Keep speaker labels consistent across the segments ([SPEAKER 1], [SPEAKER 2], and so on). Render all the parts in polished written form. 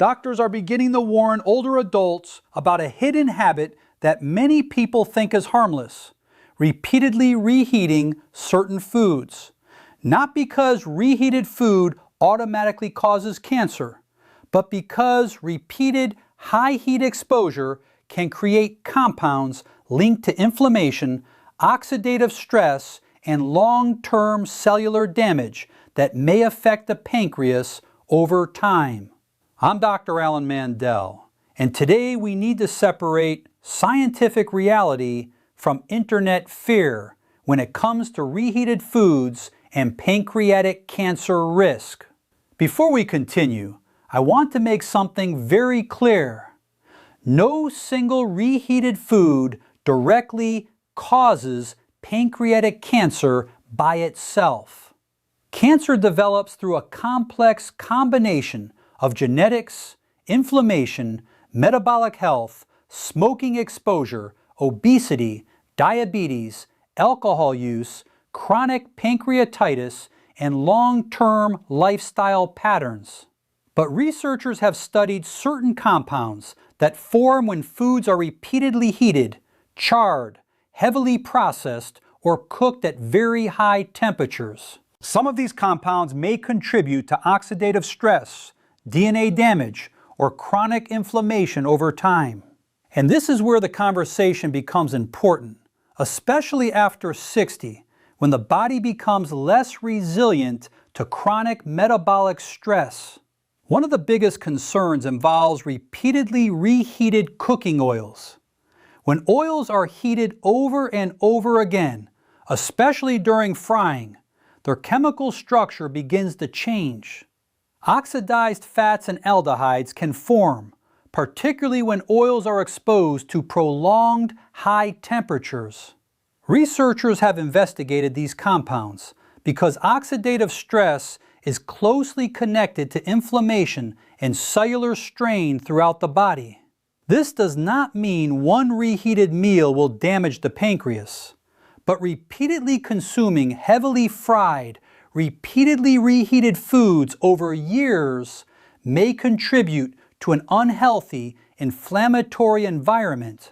[SPEAKER 1] doctors are beginning to warn older adults about a hidden habit that many people think is harmless: repeatedly reheating certain foods. Not because reheated food automatically causes cancer, but because repeated high heat exposure can create compounds linked to inflammation, oxidative stress, and long-term cellular damage that may affect the pancreas over time. I'm Dr. Alan Mandel, and today we need to separate scientific reality from internet fear when it comes to reheated foods and pancreatic cancer risk. Before we continue, I want to make something very clear. No single reheated food directly causes pancreatic cancer by itself. Cancer develops through a complex combination of genetics, inflammation, metabolic health, smoking exposure, obesity, diabetes, alcohol use, chronic pancreatitis, and long-term lifestyle patterns. But researchers have studied certain compounds that form when foods are repeatedly heated, charred, heavily processed, or cooked at very high temperatures. Some of these compounds may contribute to oxidative stress, DNA damage, or chronic inflammation over time. And this is where the conversation becomes important, especially after 60, when the body becomes less resilient to chronic metabolic stress. One of the biggest concerns involves repeatedly reheated cooking oils. When oils are heated over and over again, especially during frying, their chemical structure begins to change. Oxidized fats and aldehydes can form, particularly when oils are exposed to prolonged high temperatures. Researchers have investigated these compounds because oxidative stress is closely connected to inflammation and cellular strain throughout the body. This does not mean one reheated meal will damage the pancreas, but repeatedly consuming heavily fried, repeatedly reheated foods over years may contribute to an unhealthy, inflammatory environment.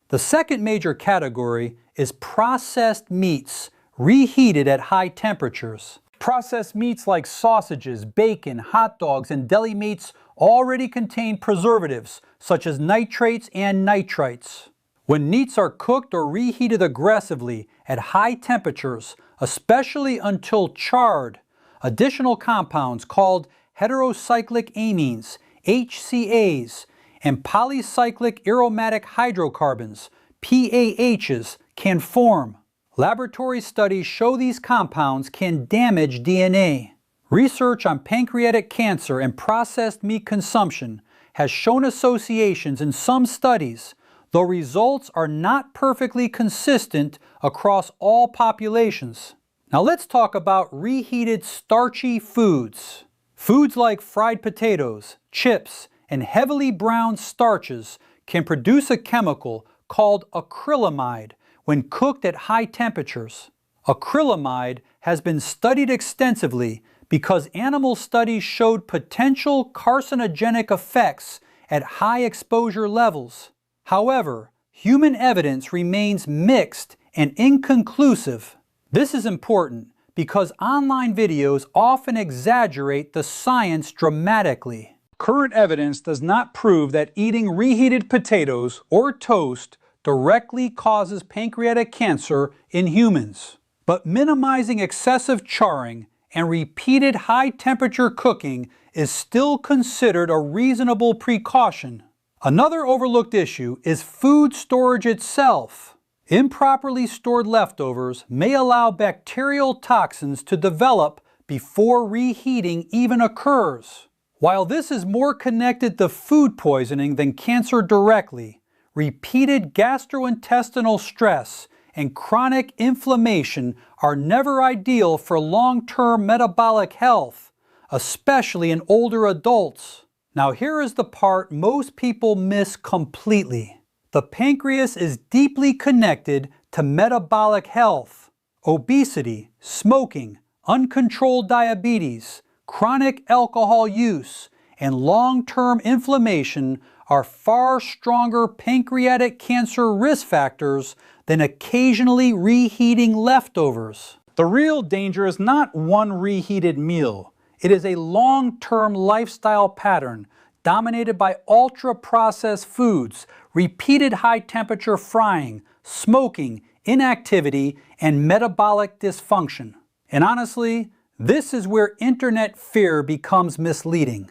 [SPEAKER 1] The second major category is processed meats reheated at high temperatures. Processed meats like sausages, bacon, hot dogs, and deli meats already contain preservatives such as nitrates and nitrites. When meats are cooked or reheated aggressively at high temperatures, especially until charred, additional compounds called heterocyclic amines, HCAs, and polycyclic aromatic hydrocarbons, PAHs, can form. Laboratory studies show these compounds can damage DNA. Research on pancreatic cancer and processed meat consumption has shown associations in some studies, though results are not perfectly consistent across all populations. Now let's talk about reheated starchy foods. Foods like fried potatoes, chips, and heavily browned starches can produce a chemical called acrylamide when cooked at high temperatures. Acrylamide has been studied extensively because animal studies showed potential carcinogenic effects at high exposure levels. However, human evidence remains mixed and inconclusive. This is important because online videos often exaggerate the science dramatically. Current evidence does not prove that eating reheated potatoes or toast directly causes pancreatic cancer in humans. But minimizing excessive charring and repeated high-temperature cooking is still considered a reasonable precaution. Another overlooked issue is food storage itself. Improperly stored leftovers may allow bacterial toxins to develop before reheating even occurs. While this is more connected to food poisoning than cancer directly, repeated gastrointestinal stress and chronic inflammation are never ideal for long-term metabolic health, especially in older adults. Now here is the part most people miss completely. The pancreas is deeply connected to metabolic health. Obesity, smoking, uncontrolled diabetes, chronic alcohol use, and long-term inflammation are far stronger pancreatic cancer risk factors than occasionally reheating leftovers. The real danger is not one reheated meal. It is a long-term lifestyle pattern dominated by ultra-processed foods, repeated high-temperature frying, smoking, inactivity, and metabolic dysfunction. And honestly, this is where internet fear becomes misleading.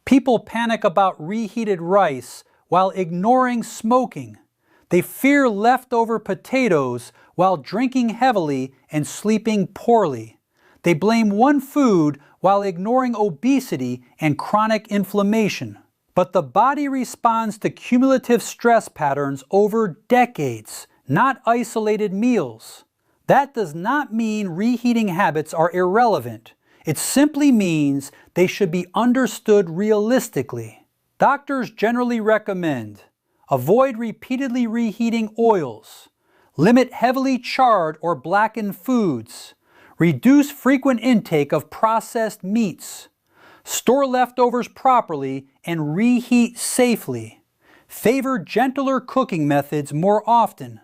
[SPEAKER 1] People panic about reheated rice while ignoring smoking. They fear leftover potatoes while drinking heavily and sleeping poorly. They blame one food while ignoring obesity and chronic inflammation. But the body responds to cumulative stress patterns over decades, not isolated meals. That does not mean reheating habits are irrelevant. It simply means they should be understood realistically. Doctors generally recommend avoid repeatedly reheating oils, limit heavily charred or blackened foods, reduce frequent intake of processed meats, store leftovers properly and reheat safely, favor gentler cooking methods more often.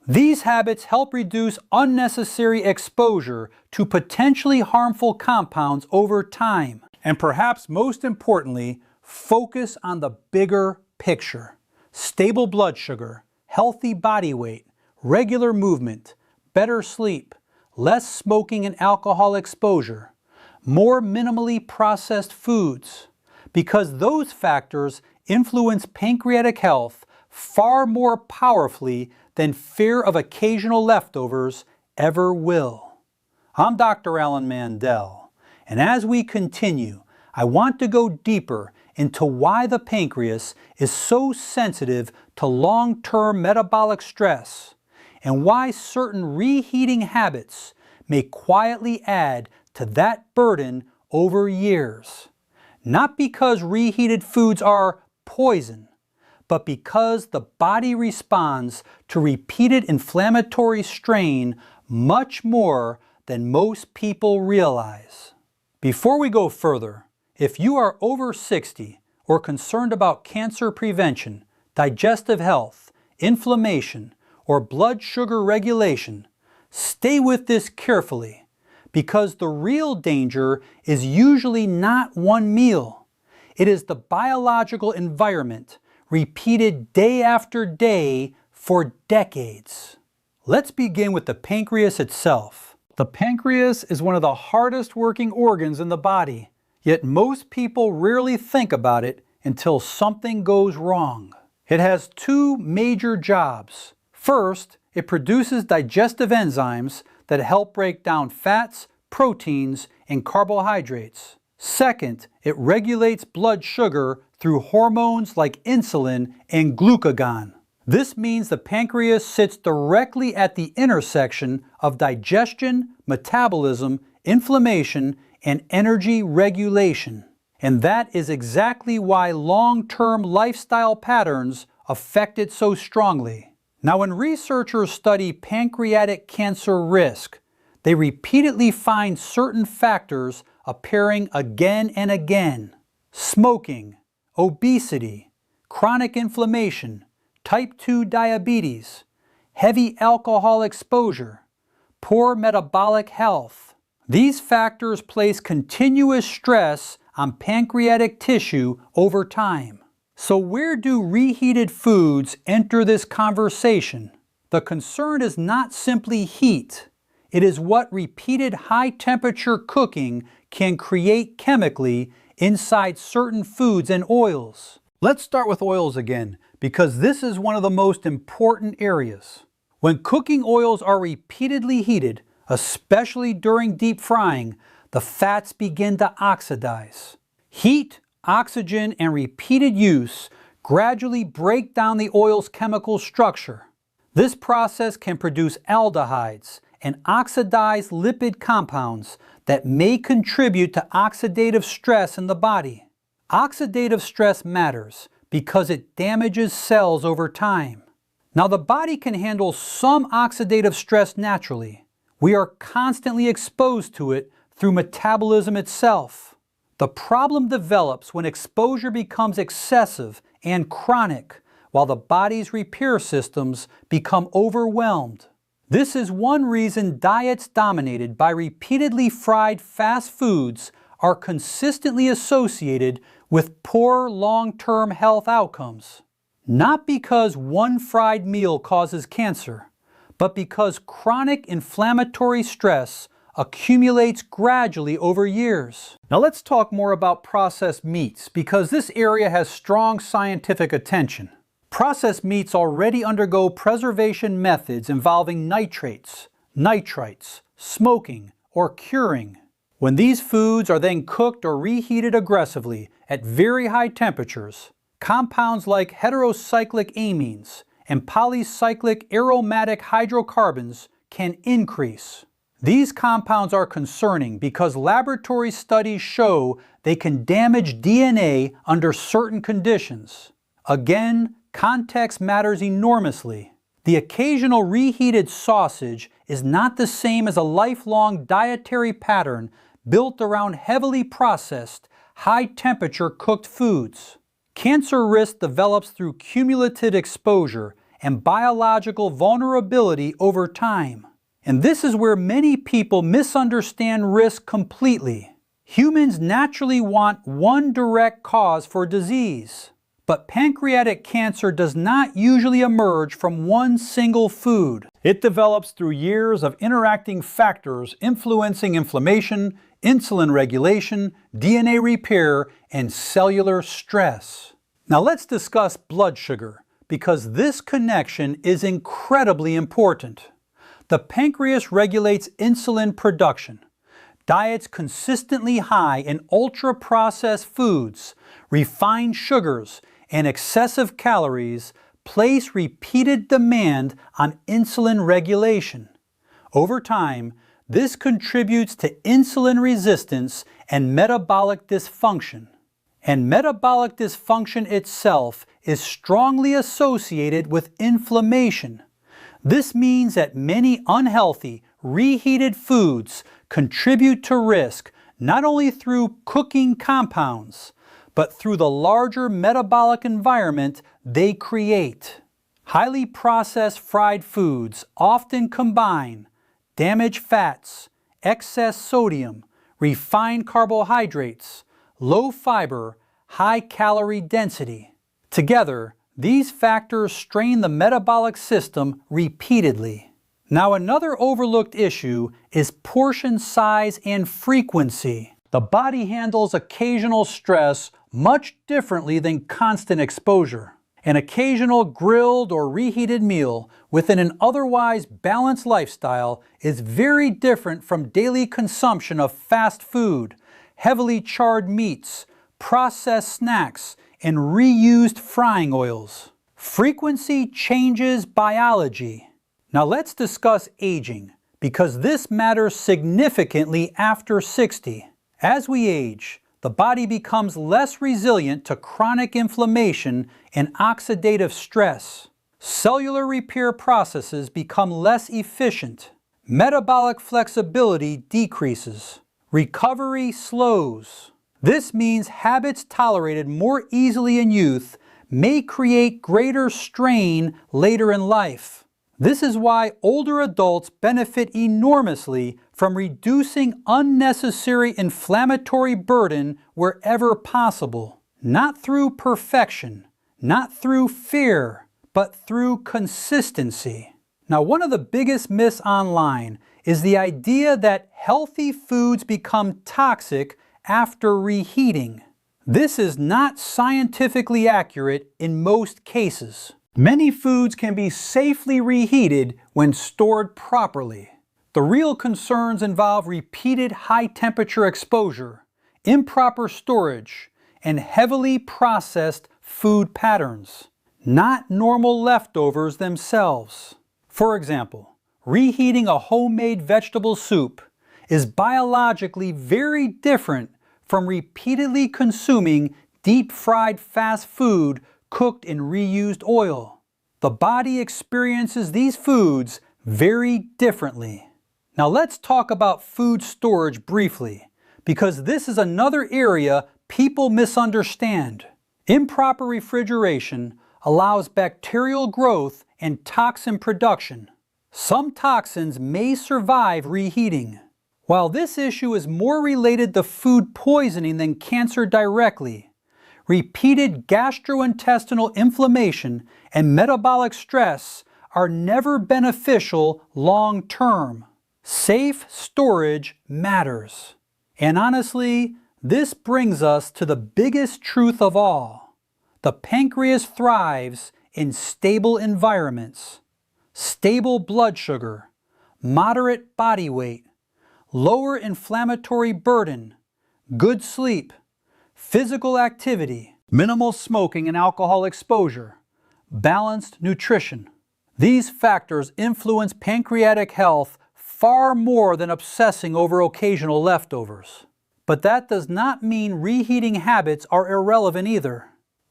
[SPEAKER 1] These habits help reduce unnecessary exposure to potentially harmful compounds over time. And perhaps most importantly, focus on the bigger picture. Stable blood sugar, healthy body weight, regular movement, better sleep, less smoking and alcohol exposure, more minimally processed foods, because those factors influence pancreatic health far more powerfully than fear of occasional leftovers ever will. I'm Dr. Alan Mandel, and as we continue, I want to go deeper into why the pancreas is so sensitive to long-term metabolic stress, and why certain reheating habits may quietly add to that burden over years. Not because reheated foods are poison, but because the body responds to repeated inflammatory strain much more than most people realize. Before we go further, if you are over 60 or concerned about cancer prevention, digestive health, inflammation, or blood sugar regulation, stay with this carefully, because the real danger is usually not one meal. It is the biological environment repeated day after day for decades. Let's begin with the pancreas itself. The pancreas is one of the hardest working organs in the body, yet most people rarely think about it until something goes wrong. It has two major jobs. First, it produces digestive enzymes that help break down fats, proteins, and carbohydrates. Second, it regulates blood sugar through hormones like insulin and glucagon. This means the pancreas sits directly at the intersection of digestion, metabolism, inflammation, and energy regulation. And that is exactly why long-term lifestyle patterns affect it so strongly. Now, when researchers study pancreatic cancer risk, they repeatedly find certain factors appearing again and again. Smoking, obesity, chronic inflammation, type 2 diabetes, heavy alcohol exposure, poor metabolic health. These factors place continuous stress on pancreatic tissue over time. So where do reheated foods enter this conversation? The concern is not simply heat. It is what repeated high-temperature cooking can create chemically inside certain foods and oils. Let's start with oils again, because this is one of the most important areas. When cooking oils are repeatedly heated, especially during deep frying, the fats begin to oxidize. Heat, oxygen, and repeated use gradually break down the oil's chemical structure. This process can produce aldehydes and oxidized lipid compounds that may contribute to oxidative stress in the body. Oxidative stress matters because it damages cells over time. Now, the body can handle some oxidative stress naturally. We are constantly exposed to it through metabolism itself. The problem develops when exposure becomes excessive and chronic, while the body's repair systems become overwhelmed. This is one reason diets dominated by repeatedly fried fast foods are consistently associated with poor long-term health outcomes. Not because one fried meal causes cancer, but because chronic inflammatory stress accumulates gradually over years. Now let's talk more about processed meats, because this area has strong scientific attention. Processed meats already undergo preservation methods involving nitrates, nitrites, smoking, or curing. When these foods are then cooked or reheated aggressively at very high temperatures, compounds like heterocyclic amines and polycyclic aromatic hydrocarbons can increase. These compounds are concerning because laboratory studies show they can damage DNA under certain conditions. Again, context matters enormously. The occasional reheated sausage is not the same as a lifelong dietary pattern built around heavily processed, high-temperature cooked foods. Cancer risk develops through cumulative exposure and biological vulnerability over time. And this is where many people misunderstand risk completely. Humans naturally want one direct cause for disease. But pancreatic cancer does not usually emerge from one single food. It develops through years of interacting factors influencing inflammation, insulin regulation, DNA repair, and cellular stress. Now let's discuss blood sugar, because this connection is incredibly important. The pancreas regulates insulin production. Diets consistently high in ultra-processed foods, refined sugars, and excessive calories place repeated demand on insulin regulation. Over time, this contributes to insulin resistance and metabolic dysfunction. And metabolic dysfunction itself is strongly associated with inflammation. This means that many unhealthy, reheated foods contribute to risk not only through cooking compounds, but through the larger metabolic environment they create. Highly processed fried foods often combine damaged fats, excess sodium, refined carbohydrates, low fiber, high calorie density. Together, these factors strain the metabolic system repeatedly. Now, another overlooked issue is portion size and frequency. The body handles occasional stress much differently than constant exposure. An occasional grilled or reheated meal within an otherwise balanced lifestyle is very different from daily consumption of fast food, heavily charred meats, processed snacks, and reused frying oils. Frequency changes biology. Now let's discuss aging, because this matters significantly after 60. As we age, the body becomes less resilient to chronic inflammation and oxidative stress. Cellular repair processes become less efficient. Metabolic flexibility decreases. Recovery slows. This means habits tolerated more easily in youth may create greater strain later in life. This is why older adults benefit enormously from reducing unnecessary inflammatory burden wherever possible. Not through perfection, not through fear, but through consistency. Now, one of the biggest myths online is the idea that healthy foods become toxic after reheating. This is not scientifically accurate in most cases. Many foods can be safely reheated when stored properly. The real concerns involve repeated high-temperature exposure, improper storage, and heavily processed food patterns, not normal leftovers themselves. For example, reheating a homemade vegetable soup is biologically very different from repeatedly consuming deep-fried fast food cooked in reused oil. The body experiences these foods very differently. Now let's talk about food storage briefly, because this is another area people misunderstand. Improper refrigeration allows bacterial growth and toxin production. Some toxins may survive reheating. While this issue is more related to food poisoning than cancer directly, repeated gastrointestinal inflammation and metabolic stress are never beneficial long term. Safe storage matters. And honestly, this brings us to the biggest truth of all. The pancreas thrives in stable environments. Stable blood sugar, moderate body weight, lower inflammatory burden, good sleep, physical activity, minimal smoking and alcohol exposure, balanced nutrition. These factors influence pancreatic health far more than obsessing over occasional leftovers. But that does not mean reheating habits are irrelevant either.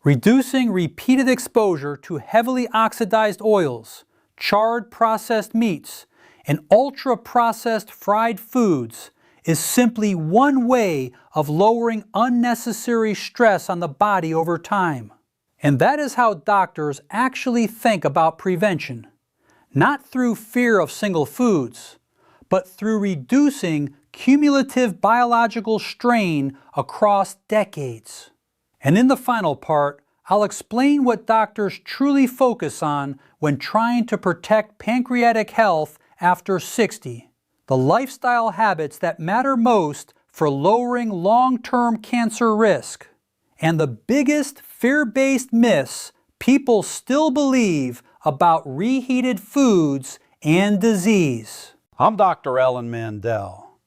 [SPEAKER 1] Reducing repeated exposure to heavily oxidized oils, charred processed meats, and ultra-processed fried foods is simply one way of lowering unnecessary stress on the body over time. And that is how doctors actually think about prevention. Not through fear of single foods, but through reducing cumulative biological strain across decades. And in the final part, I'll explain what doctors truly focus on when trying to protect pancreatic health after 60, the lifestyle habits that matter most for lowering long-term cancer risk, and the biggest fear-based myths people still believe about reheated foods and disease. I'm Dr. Alan Mandel,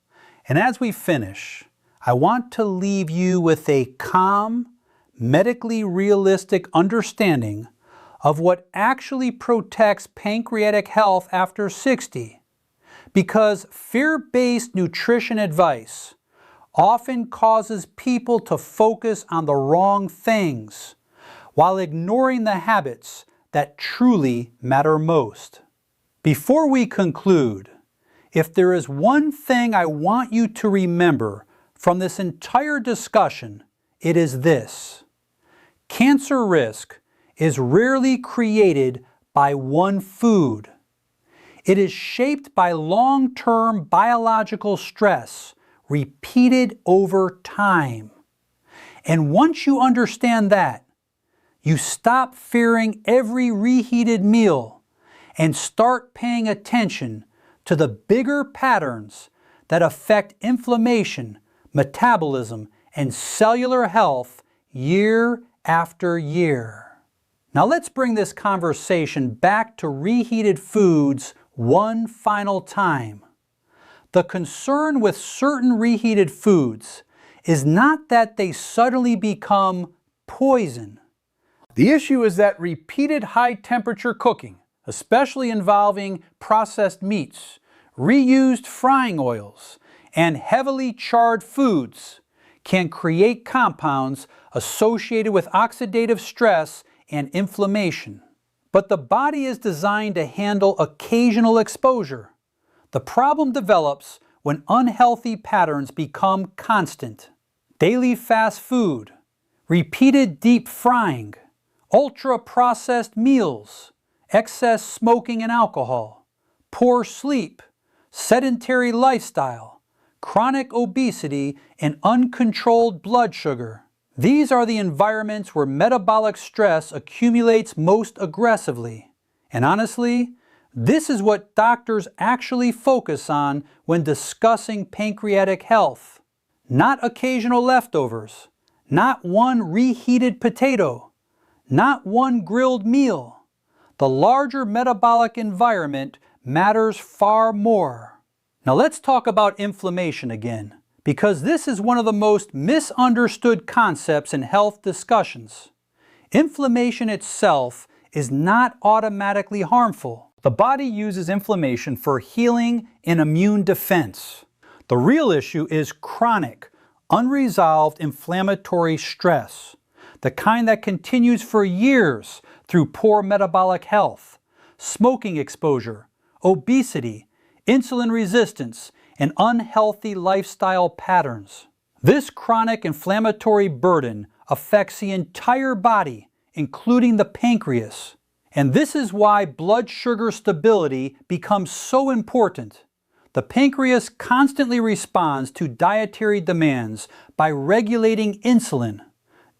[SPEAKER 1] and as we finish, I want to leave you with a calm, medically realistic understanding of what actually protects pancreatic health after 60, because fear-based nutrition advice often causes people to focus on the wrong things while ignoring the habits that truly matter most. Before we conclude, if there is one thing I want you to remember from this entire discussion, it is this: cancer risk is rarely created by one food. It is shaped by long-term biological stress repeated over time. And once you understand that, you stop fearing every reheated meal and start paying attention to the bigger patterns that affect inflammation, metabolism, and cellular health year after year. Now let's bring this conversation back to reheated foods one final time. The concern with certain reheated foods is not that they suddenly become poison. The issue is that repeated high-temperature cooking, especially involving processed meats, reused frying oils, and heavily charred foods, can create compounds associated with oxidative stress and inflammation. But the body is designed to handle occasional exposure. The problem develops when unhealthy patterns become constant. Daily fast food, repeated deep frying, ultra-processed meals, excess smoking and alcohol, poor sleep, sedentary lifestyle, chronic obesity, and uncontrolled blood sugar. These are the environments where metabolic stress accumulates most aggressively. And honestly, this is what doctors actually focus on when discussing pancreatic health. Not occasional leftovers, not one reheated potato, not one grilled meal. The larger metabolic environment matters far more. Now let's talk about inflammation again, because this is one of the most misunderstood concepts in health discussions. Inflammation itself is not automatically harmful. The body uses inflammation for healing and immune defense. The real issue is chronic, unresolved inflammatory stress, the kind that continues for years through poor metabolic health, smoking exposure, obesity, insulin resistance, and unhealthy lifestyle patterns. This chronic inflammatory burden affects the entire body, including the pancreas. And this is why blood sugar stability becomes so important. The pancreas constantly responds to dietary demands by regulating insulin.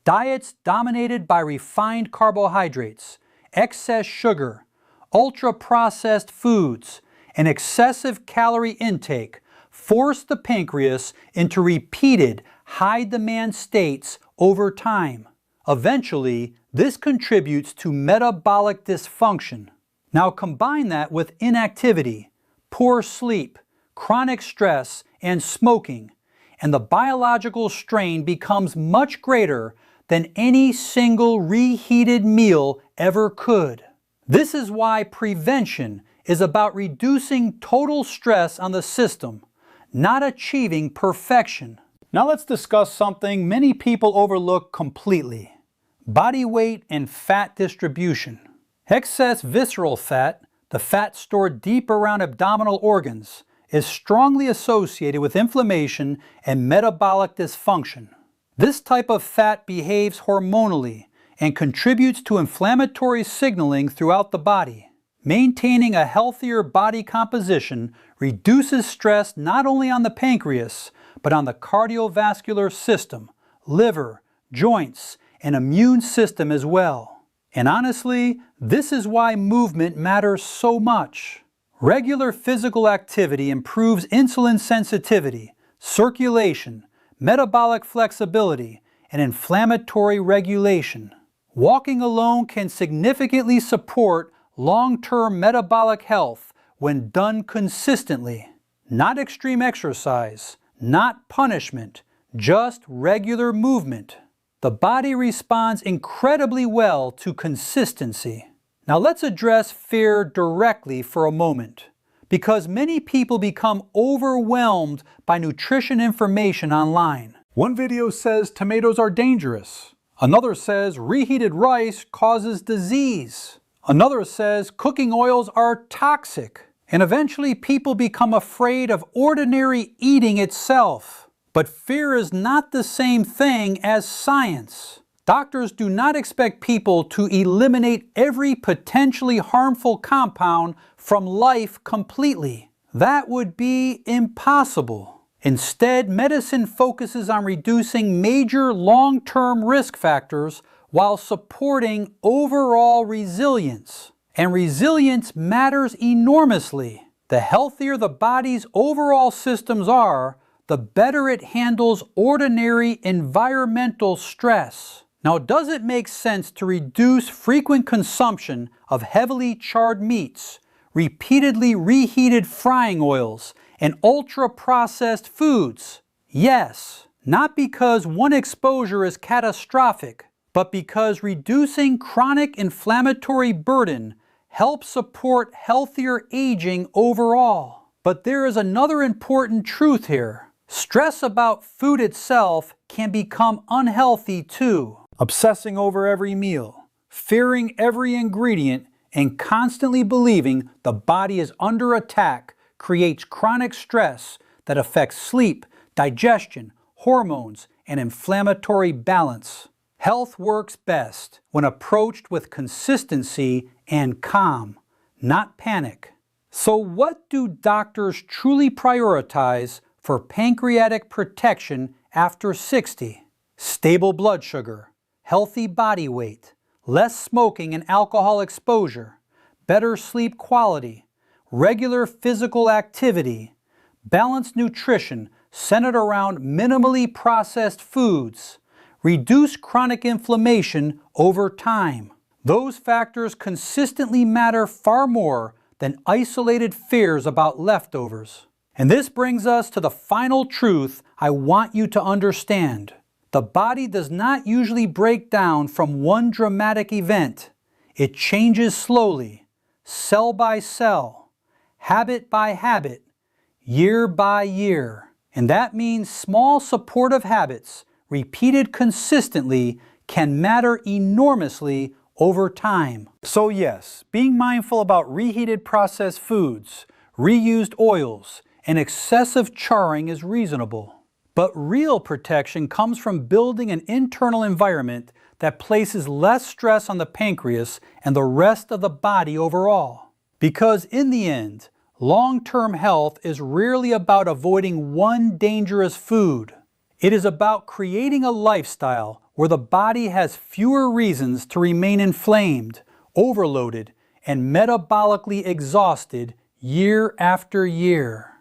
[SPEAKER 1] Diets dominated by refined carbohydrates, excess sugar, ultra-processed foods, and excessive calorie intake force the pancreas into repeated high-demand states over time. Eventually, this contributes to metabolic dysfunction. Now combine that with inactivity, poor sleep, chronic stress, and smoking, and the biological strain becomes much greater than any single reheated meal ever could. This is why prevention is about reducing total stress on the system, not achieving perfection. Now let's discuss something many people overlook completely: body weight and fat distribution. Excess visceral fat, the fat stored deep around abdominal organs, is strongly associated with inflammation and metabolic dysfunction. This type of fat behaves hormonally and contributes to inflammatory signaling throughout the body. Maintaining a healthier body composition reduces stress not only on the pancreas, but on the cardiovascular system, liver, joints, and immune system as well. And honestly, this is why movement matters so much. Regular physical activity improves insulin sensitivity, circulation, metabolic flexibility, and inflammatory regulation. Walking alone can significantly support long-term metabolic health when done consistently. Not extreme exercise, not punishment, just regular movement. The body responds incredibly well to consistency. Now let's address fear directly for a moment, because many people become overwhelmed by nutrition information online. One video says tomatoes are dangerous. Another says reheated rice causes disease. Another says cooking oils are toxic. And eventually people become afraid of ordinary eating itself. But fear is not the same thing as science. Doctors do not expect people to eliminate every potentially harmful compound from life completely. That would be impossible. Instead, medicine focuses on reducing major long-term risk factors while supporting overall resilience. And resilience matters enormously. The healthier the body's overall systems are, the better it handles ordinary environmental stress. Now, does it make sense to reduce frequent consumption of heavily charred meats, repeatedly reheated frying oils, and ultra-processed foods? Yes, not because one exposure is catastrophic, but because reducing chronic inflammatory burden helps support healthier aging overall. But there is another important truth here. Stress about food itself can become unhealthy too. Obsessing over every meal, fearing every ingredient, and constantly believing the body is under attack creates chronic stress that affects sleep, digestion, hormones, and inflammatory balance. Health works best when approached with consistency and calm, not panic. So what do doctors truly prioritize for pancreatic protection after 60? Stable blood sugar, healthy body weight, less smoking and alcohol exposure, better sleep quality, regular physical activity, balanced nutrition centered around minimally processed foods, reduce chronic inflammation over time. Those factors consistently matter far more than isolated fears about leftovers. And this brings us to the final truth I want you to understand. The body does not usually break down from one dramatic event. It changes slowly, cell by cell, habit by habit, year by year. And that means small supportive habits, repeated consistently, can matter enormously over time. So yes, being mindful about reheated processed foods, reused oils, and excessive charring is reasonable. But real protection comes from building an internal environment that places less stress on the pancreas and the rest of the body overall. Because in the end, long-term health is rarely about avoiding one dangerous food. It is about creating a lifestyle where the body has fewer reasons to remain inflamed, overloaded, and metabolically exhausted year after year.